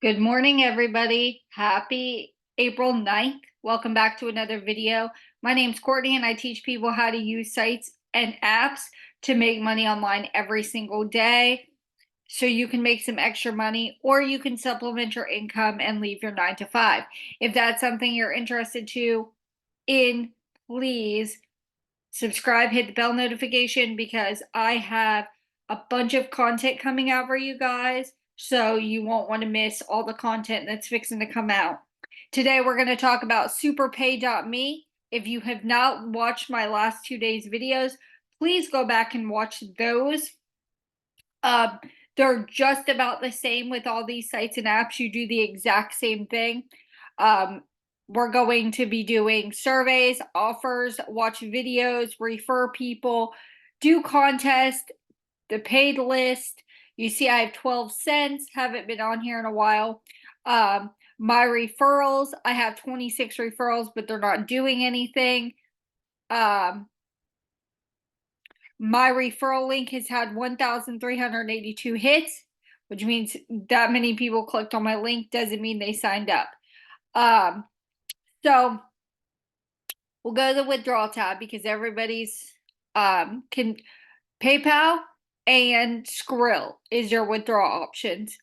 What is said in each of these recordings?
Good morning, everybody. Happy April 9th. Welcome back to another video. My name's Courtney, and I teach people how to use sites and apps to make money online every single day so you can make some extra money or you can supplement your income and leave your 9 to 5. If that's something you're interested in, please subscribe, hit the bell notification because I have a bunch of content coming out for you guys. So you won't want to miss all the content that's fixing to come out. Today we're going to talk about superpay.me. If you have not watched my last 2 days videos, please go back and watch those. Um, they're just about the same with all these sites and apps. You do the exact same thing. We're going to be doing surveys, offers, watch videos, refer people, do contests, the paid list. You see, I have 12 cents, haven't been on here in a while. My referrals, I have 26 referrals, but they're not doing anything. My referral link has had 1,382 hits, which means that many people clicked on my link doesn't mean they signed up. So we'll go to the withdrawal tab because everybody's can PayPal and Skrill is your withdrawal options.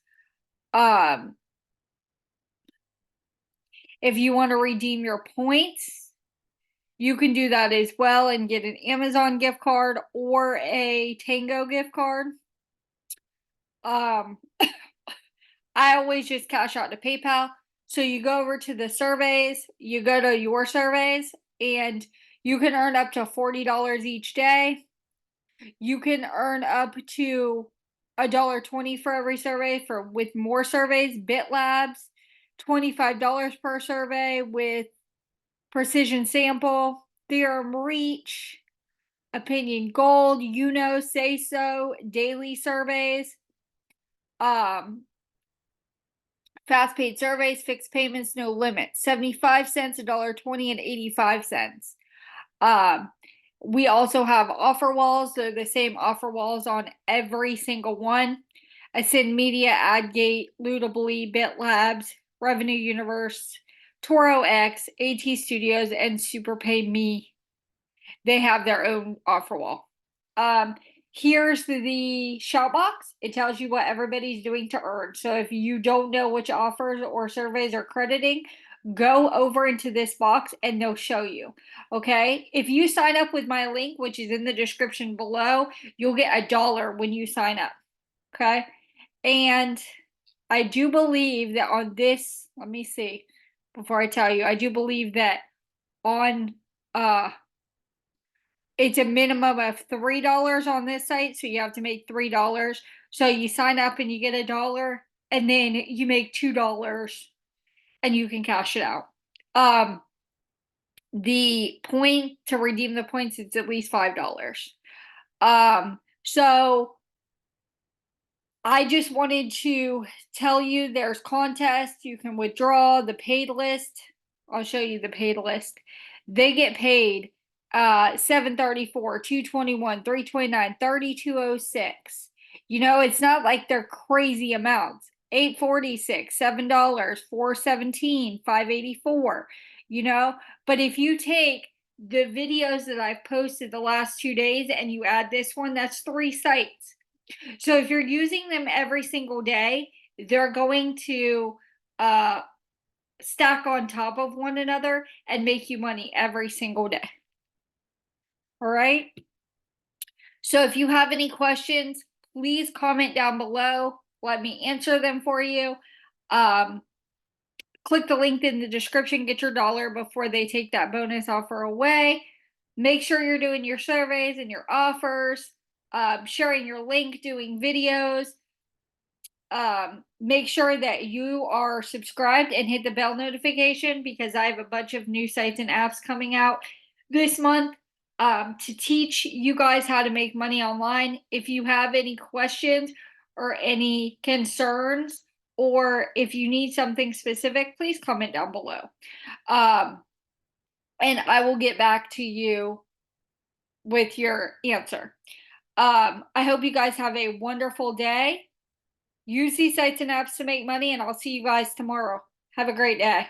If you want to redeem your points, you can do that as well and get an Amazon gift card or a Tango gift card. I always just cash out to PayPal. So you go over to the surveys, you go to your surveys, and you can earn up to $40 each day. You can earn up to $1.20 for every survey with more surveys. BitLabs, $25 per survey with Precision Sample, Theorem Reach, Opinion Gold, Say So, daily surveys, fast paid surveys, fixed payments, no limit, 75 cents, $1.20, and 85 cents. We also have offer walls. They're the same offer walls on every single one. Ascend Media, AdGate, Lootable, BitLabs, Revenue Universe, Toro X, AT Studios, and SuperPay Me. They have their own offer wall. Here's the shout box. It tells you what everybody's doing to earn. So if you don't know which offers or surveys are crediting, go over into this box and they'll show you. Okay. If you sign up with my link, which is in the description below, you'll get $1 when you sign up. Okay. And I do believe that on this, let me see before I tell you, I do believe that on it's a minimum of $3 on this site, so you have to make $3. So you sign up and you get $1, and then you make $2, and you can cash it out. The point to redeem the points is at least $5. So I just wanted to tell you there's contests you can withdraw. The paid list, I'll show you the paid list. They get paid 734, 221, 329, 3206. It's not like they're crazy amounts. 846, $7, 417, 584, but if you take the videos that I've posted the last 2 days and you add this one, that's 3 sites. So if you're using them every single day, they're going to stack on top of one another and make you money every single day. All right. So if you have any questions, please comment down below. Let me answer them for you. Click the link in the description, get your $1 before they take that bonus offer away. Make sure you're doing your surveys and your offers, sharing your link, doing videos. Make sure that you are subscribed and hit the bell notification because I have a bunch of new sites and apps coming out this month to teach you guys how to make money online. If you have any questions or any concerns, or if you need something specific, please comment down below. And I will get back to you with your answer. I hope you guys have a wonderful day. use these sites and apps to make money, and I'll see you guys tomorrow. Have a great day.